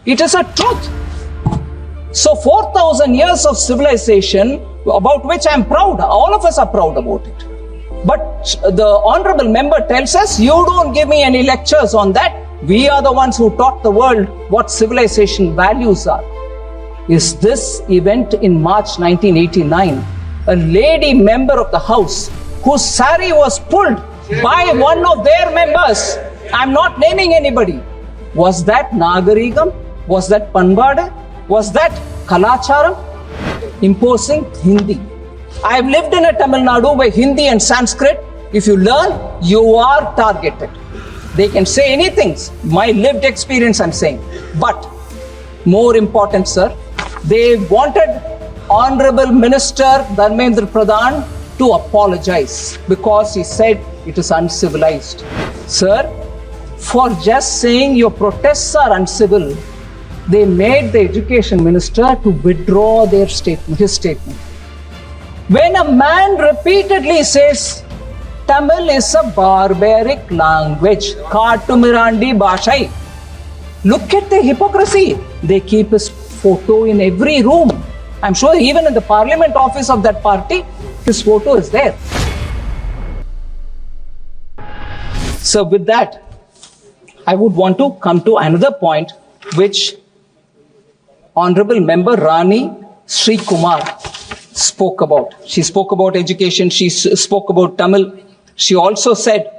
It is a truth. So 4,000 years of civilization about which I am proud. All of us are proud about it. But the honorable member tells us, you don't give me any lectures on that. We are the ones who taught the world what civilization values are. Is this event in March 1989, a lady member of the House whose saree was pulled by one of their members, I'm not naming anybody, was that Nagarigam? Was that Panbade? Was that Kalacharam? Imposing Hindi. I've lived in a Tamil Nadu where Hindi and Sanskrit, if you learn, you are targeted. They can say anything. My lived experience I'm saying. But more important, sir, they wanted Honorable Minister Dharmendra Pradhan to apologize because he said it is uncivilized. Sir, for just saying your protests are uncivil, they made the education minister to withdraw their statement, his statement. When a man repeatedly says Tamil is a barbaric language, Katumirandi Bhashai, look at the hypocrisy. They keep his photo in every room. I'm sure even in the parliament office of that party, his photo is there. So with that, I would want to come to another point which Honorable Member Rani Sri Kumar spoke about. She spoke about education, she spoke about Tamil. She also said,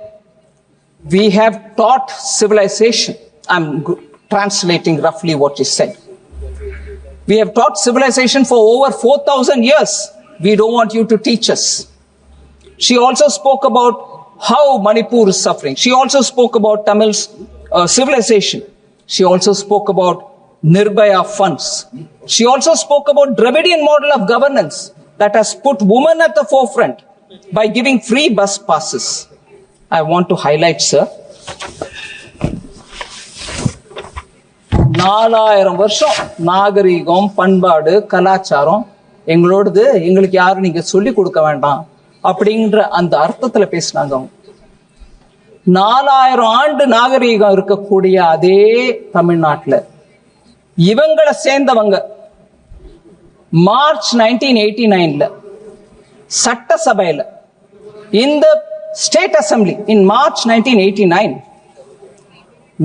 we have taught civilization. I'm translating roughly what she said. We have taught civilization for over 4,000 years. We don't want you to teach us. She also spoke about how Manipur is suffering. She also spoke about Tamil's civilization. She also spoke about Nirbhaya funds. She also spoke about Dravidian model of governance that has put women at the forefront by giving free bus passes. I want to highlight, sir, 4000 வருஷம் நாகரிகம், பண்பாடு, கலாச்சாரம் எங்களோடது, எங்களுக்கு யாரும் நீங்க சொல்லி கொடுக்க வேண்டாம் அப்படிங்கிற அந்த அர்த்தத்துல பேசினாங்க. 4000 ஆண்டு நாகரிகம் இருக்கக்கூடிய அதே தமிழ்நாட்டுல இவங்களை சேர்ந்தவங்க மார்ச் 1989ல சட்டசபையில இந்த ஸ்டேட் அசம்பிளி இன் மார்ச் 1989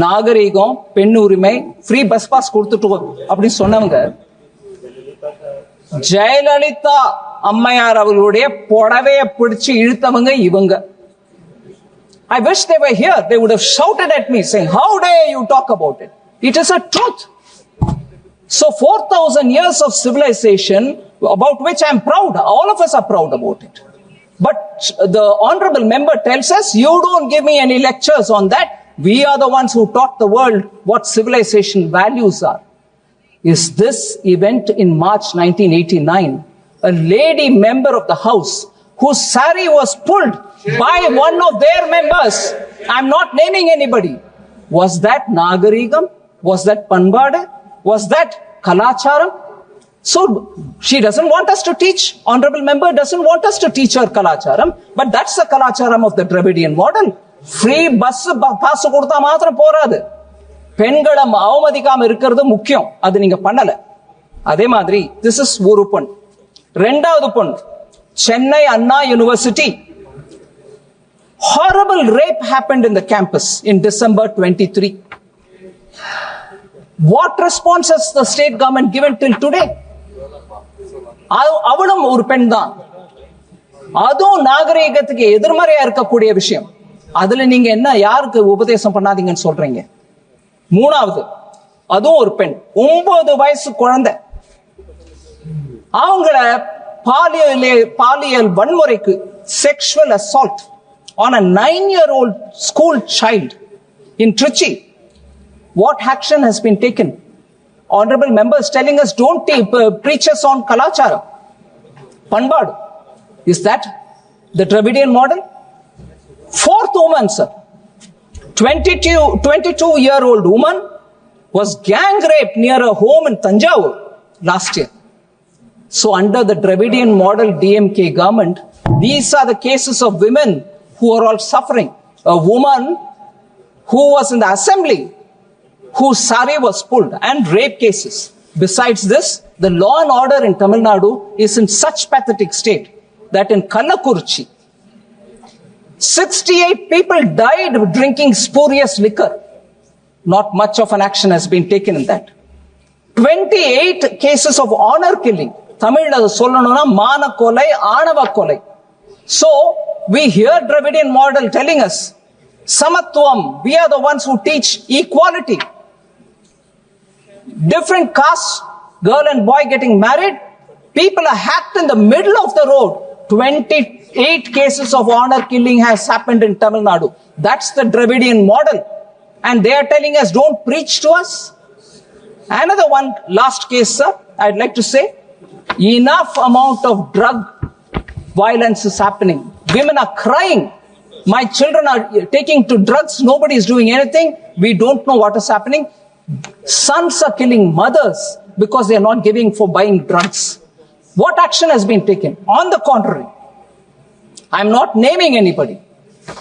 நாகரிகம், பெண் உரிமை, ஃப்ரீ பஸ் பாஸ் கொடுத்துட்டு அப்படின்னு சொன்னவங்க ஜெயலலிதா அம்மையார் அவர்களுடைய புடவைய பிடிச்சு இழுத்தவங்க இவங்க. I wish they were here. They would have shouted at me saying, how dare you talk about it? It is a truth. So 4,000 years of civilization about which I am proud. All of us are proud about it. But the honorable member tells us, you don't give me any lectures on that. We are the ones who taught the world what civilization values are. Is this event in March 1989, a lady member of the House whose saree was pulled by one of their members, I'm not naming anybody, was that Nagarigam? Was that Panbade? Was that Kalacharam? So she doesn't want us to teach, honorable member doesn't want us to teach her Kalacharam, but that's the Kalacharam of the Dravidian model. Free bus pass கொடுத்தா மாத்திரம் போராது, பெண்களை அவமதிக்காம இருக்கிறது முக்கியம். அது நீங்க பண்ணல. அதே மாதிரி this is ஒரு பொன். ரெண்டாவது பொன், சென்னை அண்ணா university, horrible rape happened in the campus in December 23. What response has the state government given till today? அவளும் ஒரு பெண் தான். அதுவும் நாகரிகத்துக்கு எதிர்மறையா இருக்கக்கூடிய விஷயம். அதுல நீங்க என்ன யாருக்கு உபதேசம் பண்ணாதீங்கன்னு சொல்றீங்க? மூணாவது, அதுவும் ஒரு பெண், 9 வயசு குழந்தை, அவங்கள பாலியல் வன்முறைக்கு, sexual assault on a 9-year-old school child in Trichy. What action has been taken? Honorable members telling us don't preach us on Kalachara, Panbad. Is that the Dravidian model? Fourth woman, sir, 22-year-old woman was gang raped near a home in Tanjavur last year. So under the Dravidian model DMK government, these are the cases of women who are all suffering. A woman who was in the assembly, whose sari was pulled, and rape cases. Besides this, the law and order in Tamil Nadu is in such pathetic state that in Kallakurichi, 68 people died drinking spurious liquor. Not much of an action has been taken in that. 28 cases of honor killing. Tamil sollanona mana kolai, anava kolai. So we hear Dravidian model telling us, Samatvam, we are the ones who teach equality. Different castes, girl and boy getting married, people are hacked in the middle of the road. 28 cases of honor killing has happened in Tamil Nadu. That's the Dravidian model. And they are telling us, don't preach to us. Another one, last case, sir, I'd like to say, enough amount of drug violence is happening. Women are crying. My children are taking to drugs. Nobody is doing anything. We don't know what is happening. Sons are killing mothers because they are not giving for buying drugs. What action has been taken? On the contrary, I'm not naming anybody.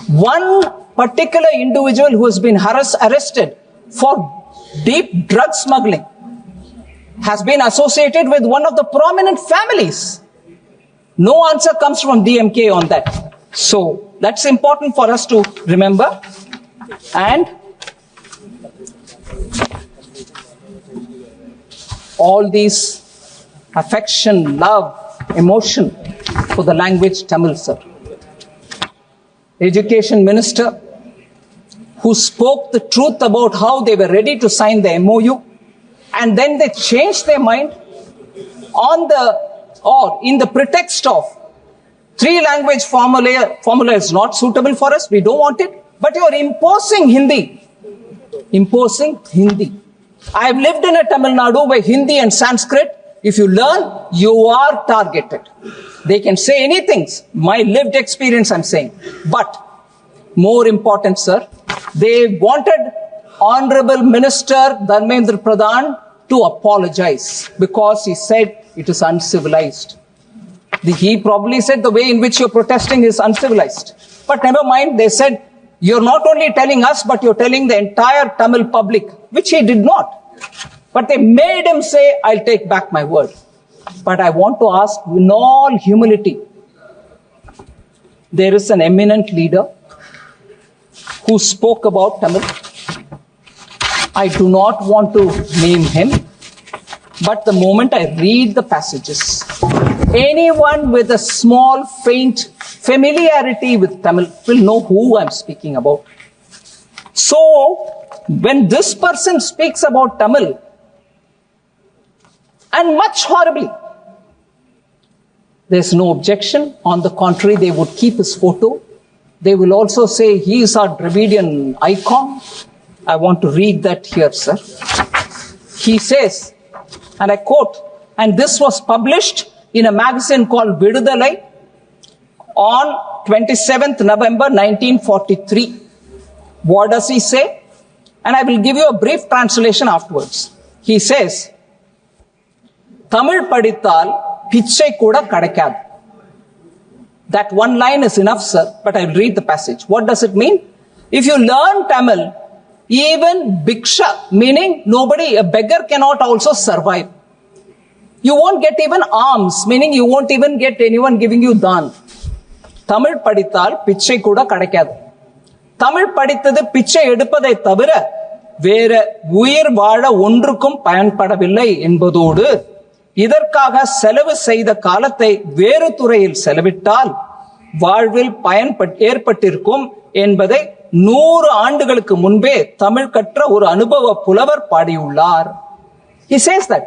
One particular individual who has been arrested for deep drug smuggling has been associated with one of the prominent families. No answer comes from DMK on that. So that's important for us to remember. And all these affection, love, emotion for the language Tamil, sir. Education Minister who spoke the truth about how they were ready to sign the MOU, and then they changed their mind in the pretext of 3-language formula is not suitable for us, we don't want it, but you are imposing Hindi. I have lived in a Tamil Nadu where Hindi and Sanskrit, if you learn, you are targeted. They can say anything. My lived experience I'm saying. But more important, sir, they wanted Honorable Minister Dharmendra Pradhan to apologize because he said it is uncivilized. He probably said the way in which you're protesting is uncivilized. But never mind, they said, you're not only telling us, but you're telling the entire Tamil public, which he did not. But they made him say, I'll take back my word. But I want to ask, in all humility, there is an eminent leader who spoke about Tamil. I do not want to name him, but the moment I read the passages, anyone with a small, faint familiarity with Tamil will know who I'm speaking about. So, when this person speaks about Tamil, and much horribly, there's no objection. On the contrary, they would keep his photo. They will also say he is our Dravidian icon. I want to read that here, sir. He says, and I quote, and this was published in a magazine called Rebuttal on 27th November 1943. What does he say? And I will give you a brief translation afterwards. He says, Tamil padithal pichai kuda kadakad. That one line is enough, sir, but I will read the passage. What does it mean? If you learn Tamil, even bhiksha, meaning a beggar cannot also survive. You won't get even alms, meaning you won't even get anyone giving you dhan. Tamil padithal pichai kuda kadakad. Tamil padithadu pichai edupadai thavira வேற உயிர் வாழ ஒன்றுக்கும் பயன்படவில்லை என்பதோடு இதற்காக செலவு செய்த காலத்தை வேறு துறையில் செலவிட்டால் வாழ்வில் ஏற்பட்டிருக்கும் என்பதை 100 ஆண்டுகளுக்கு முன்பே தமிழ் கற்ற ஒரு அனுபவ புலவர் பாடியுள்ளார். He says that.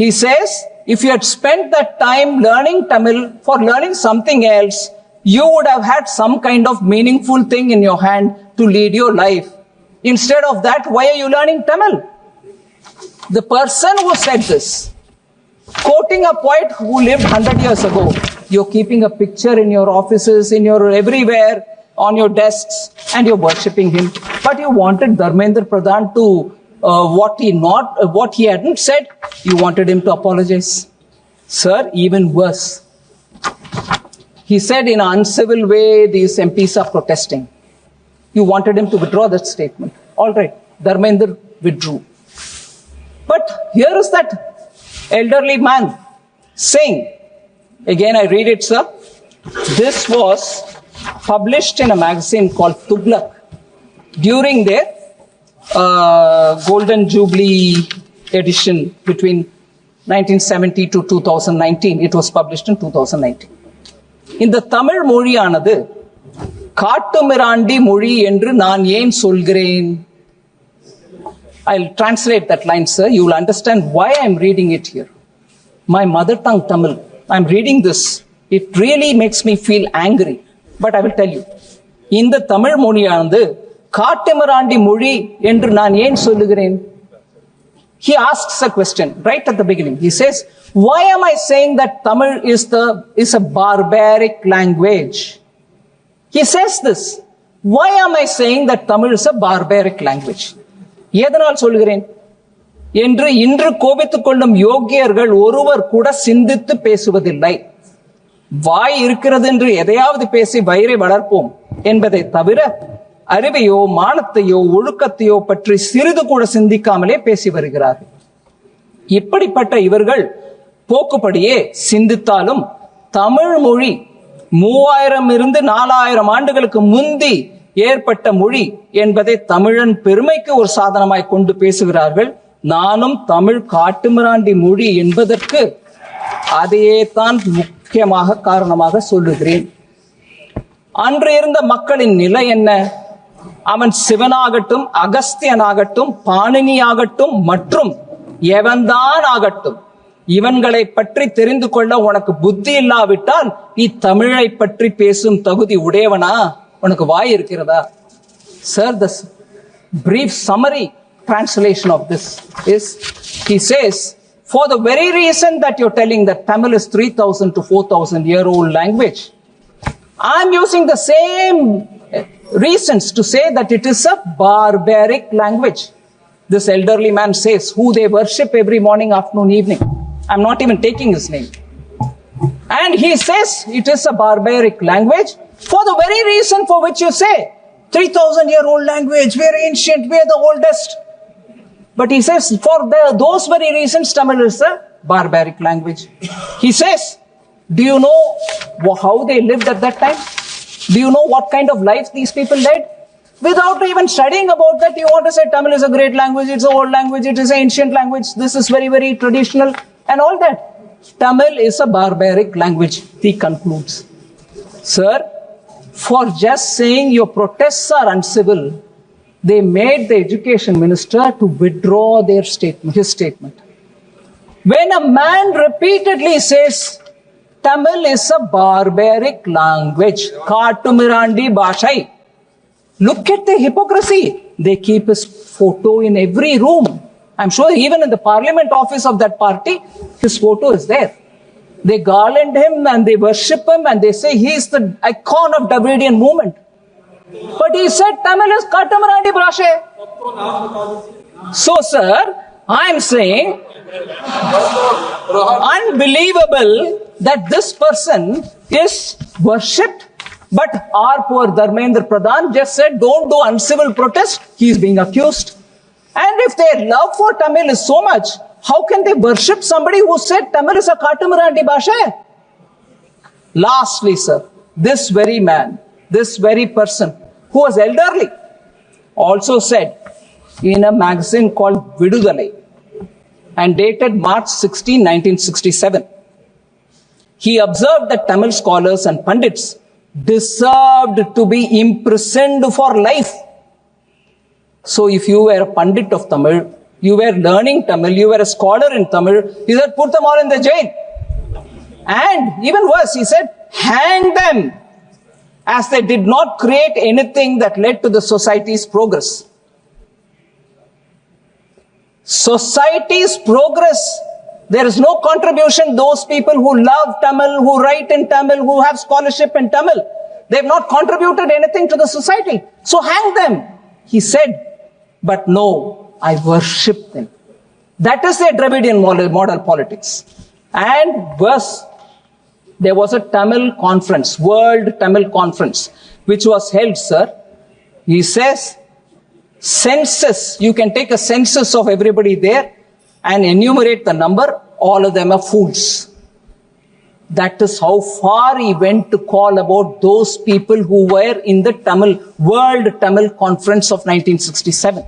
He says, if you had spent that time learning Tamil for learning something else, you would have had some kind of meaningful thing in your hand to lead your life. Instead of that, why are you learning Tamil? The person who said this, quoting a poet who lived 100 years ago, you're keeping a picture in your offices, in your everywhere, on your desks, and you're worshipping him. But you wanted Dharmendra Pradhan to, what he hadn't said, you wanted him to apologize. Sir, even worse. He said in an uncivil way, these MPs are protesting. You wanted him to withdraw that statement. All right, Dharmendra withdrew. But here is that elderly man saying, again I read it, sir. This was published in a magazine called Tughlaq during their Golden Jubilee edition between 1970 to 2019. It was published in 2019. இந்த தமிழ் மொழியானது காட்டுமிராண்டி மொழி என்று நான் ஏன் சொல்கிறேன்? I'll translate that line, sir. You will understand why I'm reading it here. My mother tongue Tamil. I'm reading this. It really makes me feel angry. But I will tell you. இந்த தமிழ் மொழியானது காட்டுமிராண்டி மொழி என்று நான் ஏன் சொல்லுகிறேன்? He asks a question right at the beginning. He says, why am I saying that Tamil is a barbaric language? He says this. Why am I saying that Tamil is a barbaric language? எதனால் சொல்கிறேன் என்று இன்று கோபித்துக் கொள்ளும் யோகியர்கள் ஒருவர் கூட சிந்தித்து பேசுவதில்லை. வாய் இருக்கிறது என்று எதையாவது பேசி வயிறை வளர்ப்போம் என்பதை தவிர அறிவையோ மானத்தையோ ஒழுக்கத்தையோ பற்றி சிறிது கூட சிந்திக்காமலே பேசி வருகிறார்கள். இப்படிப்பட்ட இவர்கள் போக்குப்படியே சிந்தித்தாலும் தமிழ் மொழி 3000 இருந்து 4000 ஆண்டுகளுக்கு முந்தி ஏற்பட்ட மொழி என்பதை தமிழன் பெருமைக்கு ஒரு சாதனமாய் கொண்டு பேசுகிறார்கள். நானும் தமிழ் காட்டுமிராண்டி மொழி என்பதற்கு அதையே தான் முக்கியமாக காரணமாக சொல்லுகிறேன். அன்று இருந்த மக்களின் நிலை என்ன? அவன் சிவனாகட்டும், அகஸ்தியனாகட்டும், பாணினியாகட்டும் மற்றும் எவன்தான் ஆகட்டும், இவன்களை பற்றி தெரிந்து கொள்ள உனக்கு புத்தி இல்லாவிட்டால் நீ தமிழை பற்றி பேசும் தகுதி உடையவனா? உனக்கு வாய் இருக்கிறதா? Sir, the brief summary translation of this is, he says, for the very reason that you're telling that Tamil is 3000 to 4000 year old language, I'm using the same reasons to say that it is a barbaric language. This elderly man says, who they worship every morning, afternoon, evening. I'm not even taking his name. And he says it is a barbaric language for the very reason for which you say 3000 year old language, we are ancient, we are the oldest. But he says for those very reasons Tamil is a barbaric language. He says, do you know how they lived at that time? Do you know what kind of life these people led? Without even studying about that, you want to say Tamil is a great language, it's an old language, it is an ancient language, this is very, very traditional and all that. Tamil is a barbaric language, he concludes. Sir, for just saying your protests are uncivil, they made the education minister to withdraw his statement. When a man repeatedly says Tamil is a barbaric language, Katumirandi Bashai, look at the hypocrisy. They keep his photo in every room. I'm sure even in the parliament office of that party, his photo is there. They garland him and they worship him and they say he is the icon of Dravidian movement. But he said Tamil is Katumirandi Bashai. So, sir, I'm saying unbelievable that this person is worshipped. But our poor Dharmendra Pradhan just said, don't do uncivil protest. He is being accused. And if their love for Tamil is so much, how can they worship somebody who said Tamil is a Katumirandi Bashai? Lastly, sir, this very man, this very person who was elderly also said in a magazine called Rebuttal and dated March 16, 1967, he observed that Tamil scholars and pandits deserved to be imprisoned for life. So if you were a pandit of Tamil, you were learning Tamil, you were a scholar in Tamil, he said, put them all in the jail. And even worse, he said, hang them, as they did not create anything that led to the society's progress. Society's progress, there is no contribution. Those people who love Tamil, who write in Tamil, who have scholarship in Tamil, they have not contributed anything to the society. So hang them, he said. But no, I worship them. That is their Dravidian model politics. And worse, there was a Tamil conference, World Tamil Conference, which was held, sir. He says, census, you can take a census of everybody there and enumerate the number, all of them are fools. That is how far he went to call about those people who were in the World Tamil Conference of 1967.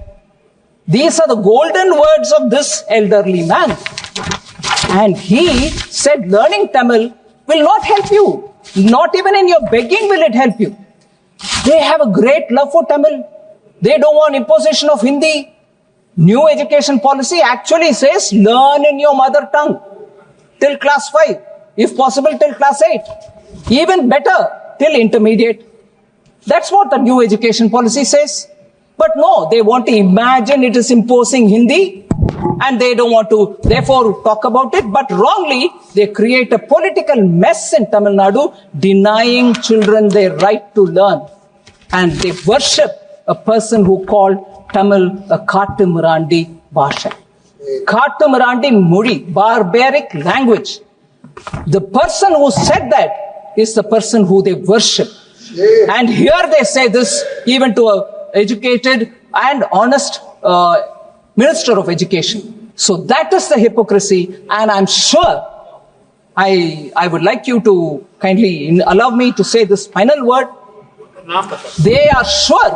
These are the golden words of this elderly man. And he said, learning Tamil will not help you. Not even in your begging will it help you. They have a great love for Tamil. They don't want imposition of Hindi. New education policy actually says, learn in your mother tongue till class 5. If possible, till class 8. Even better, till intermediate. That's what the new education policy says. But no, they want to imagine it is imposing Hindi and they don't want to, therefore, talk about it. But wrongly, they create a political mess in Tamil Nadu, denying children their right to learn. And they worship a person who called Tamil a Kattu Mirandi Bhasha. Kattu Mirandi Mudi, barbaric language. The person who said that is the person who they worship. And here they say this even to an educated and honest Minister of Education. So that is the hypocrisy, and I'm sure I would like you to kindly allow me to say this final word. They are sure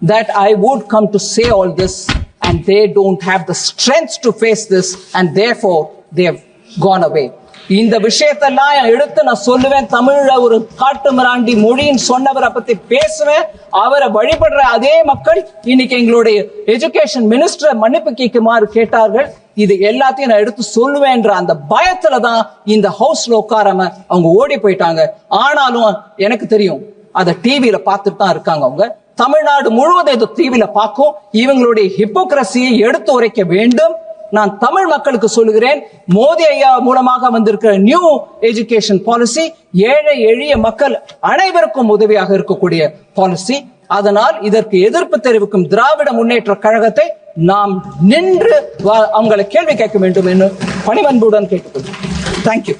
that I would come to say all this, and they don't have the strength to face this, and therefore they have gone away. இந்த விஷயத்தெல்லாம் எடுத்து நான் சொல்லுவேன். தமிழ்ல ஒரு காட்டு மிராண்டி மொழின்னு சொன்னவரை பத்தி பேசுவேன். அவரை வழிபடுற அதே மக்கள் இன்னைக்கு எங்களுடைய எஜுகேஷன் மினிஸ்டர் மன்னிப்பு கேட்குமாறு கேட்டார்கள். இது எல்லாத்தையும் நான் எடுத்து சொல்லுவேன்ற அந்த பயத்துலதான் இந்த ஹவுஸ்ல உட்காராம அவங்க ஓடி போயிட்டாங்க. ஆனாலும் எனக்கு தெரியும், அத டிவியில பார்த்துட்டு தான் இருக்காங்க. அவங்க தமிழ்நாடு முழுவதும் இது டிவியில பார்க்கும். இவங்களுடைய ஹிப்போக்ரசியை எடுத்து உரைக்க வேண்டும். நான் தமிழ் மக்களுக்கு சொல்லுகிறேன், மோடி ஐயா மூலமாக வந்திருக்கிற நியூ எஜுகேஷன் பாலிசி ஏழை எளிய மக்கள் அனைவருக்கும் உதவியாக இருக்கக்கூடிய பாலிசி. அதனால் இதற்கு எதிர்ப்பு தெரிவிக்கும் திராவிட முன்னேற்ற கழகத்தை நாம் நின்று அவங்களை கேள்வி கேட்க வேண்டும் என்று பணிவன்புடன் கேட்டுக்கொள்கிறேன். தேங்க்யூ.